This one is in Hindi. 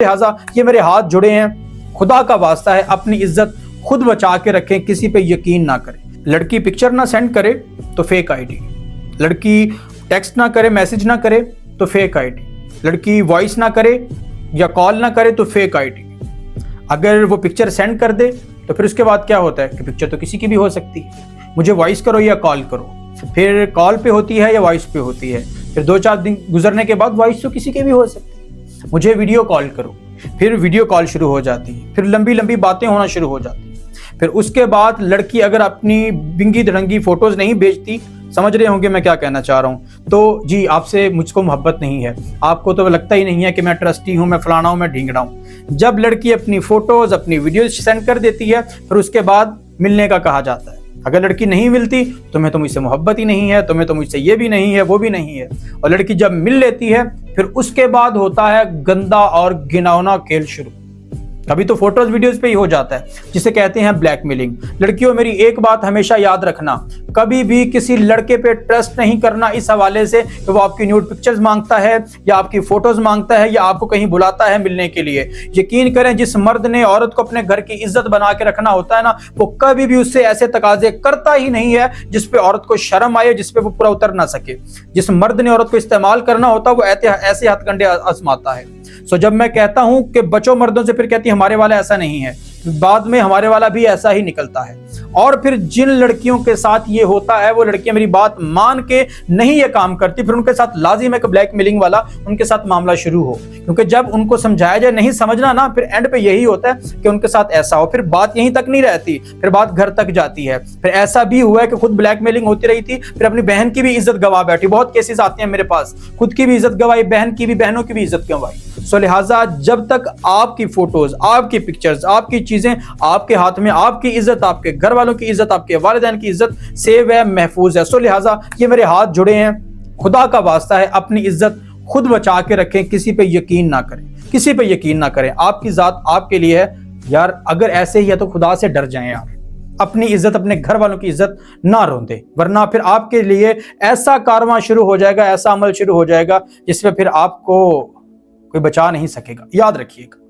लिहाजा ये मेरे हाथ जुड़े हैं, खुदा का वास्ता है अपनी इज्जत खुद बचा के रखें, किसी पे यकीन ना करें। लड़की पिक्चर ना सेंड करे तो फेक आईडी, लड़की टेक्स्ट ना करे, मैसेज ना करे तो फेक आईडी, लड़की वॉइस ना करे या कॉल ना करे तो फेक आईडी। अगर वो पिक्चर सेंड कर दे तो फिर उसके बाद क्या होता है कि पिक्चर तो किसी की भी हो सकती है, मुझे वॉइस करो या कॉल करो, फिर कॉल पे होती है या वॉइस पे होती है, फिर 2-4 दिन गुजरने के बाद वॉइस तो किसी की भी हो सकती है, मुझे वीडियो कॉल करो, फिर वीडियो कॉल शुरू हो जाती है, फिर लंबी लंबी बातें होना शुरू हो जाती है। फिर उसके बाद लड़की अगर अपनी बिंगी धड़ंगी फोटोज नहीं भेजती, समझ रहे होंगे मैं क्या कहना चाह रहा हूँ, तो जी आपसे मुझको मोहब्बत नहीं है, आपको तो लगता ही नहीं है कि मैं ट्रस्टी हूँ, मैं फलाना हूँ, मैं ढींगड़ा हूँ। जब लड़की अपनी फोटोज अपनी वीडियो सेंड कर देती है फिर उसके बाद मिलने का कहा जाता है। अगर लड़की नहीं मिलती तुम्हें तो मुझसे मोहब्बत ही नहीं है, तुम्हें तो मुझसे ये भी नहीं है वो भी नहीं है। और लड़की जब मिल लेती है फिर उसके बाद होता है गंदा और घिनौना खेल शुरू। अभी तो फोटोज वीडियोस पे ही हो जाता है, जिसे कहते हैं ब्लैकमेलिंग। लड़कियों मेरी एक बात हमेशा याद रखना, कभी भी किसी लड़के पे ट्रस्ट नहीं करना इस हवाले से कि वो आपकी न्यूड पिक्चर्स मांगता है या आपकी फोटोज मांगता है या आपको कहीं बुलाता है मिलने के लिए। यकीन करें जिस मर्द ने औरत को अपने घर की इज्जत बना के रखना होता है ना, वो कभी भी उससे ऐसे तकाजे करता ही नहीं है जिसपे औरत को शर्म आए, जिसपे वो पूरा उतर ना सके। जिस मर्द ने औरत को इस्तेमाल करना होता है वो ऐसे हथकंडे आजमाता है। सो जब मैं कहता हूं कि बचो मर्दों से, फिर कहती हमारे वाला ऐसा नहीं है, बाद में हमारे वाला भी ऐसा ही निकलता है। और फिर जिन लड़कियों के साथ ये होता है वो लड़कियां मेरी बात मान के नहीं ये काम करती, फिर उनके साथ लाजिम है कि ब्लैकमेलिंग वाला उनके साथ मामला शुरू हो। क्योंकि जब उनको समझाया जाए नहीं समझना ना, फिर एंड पे यही होता है कि उनके साथ ऐसा हो। फिर बात यहीं तक नहीं रहती, फिर बात घर तक जाती है। फिर ऐसा भी हुआ है कि खुद ब्लैकमेलिंग होती रही थी, फिर अपनी बहन की भी इज्जत गवा बैठी। बहुत केसेस आते हैं मेरे पास, खुद की भी इज्जत गवाई, बहन की भी, बहनों की भी इज्जत गवाई। सो लिहाजा जब तक आपकी फोटोज, आपकी पिक्चर्स, आपकी चीजें आपके हाथ में, आपकी इज्जत, आपके घर वालों की इज्जत, आपके वालिदैन की इज्जत सेव है, महफूज है। सो लिहाजा ये मेरे हाथ जुड़े हैं, खुदा का वास्ता है अपनी इज्जत खुद बचा के रखें, किसी पे यकीन ना करें, किसी पे यकीन ना करें। आपकी जात आपके लिए है यार, अगर ऐसे ही है तो खुदा से डर जाएं आप। अपनी इज्जत, अपने घर वालों की इज्जत ना रोंदे, वरना फिर आपके लिए ऐसा कारवां शुरू हो जाएगा, ऐसा अमल शुरू हो जाएगा जिसमें फिर आपको कोई बचा नहीं सकेगा। याद रखिएगा।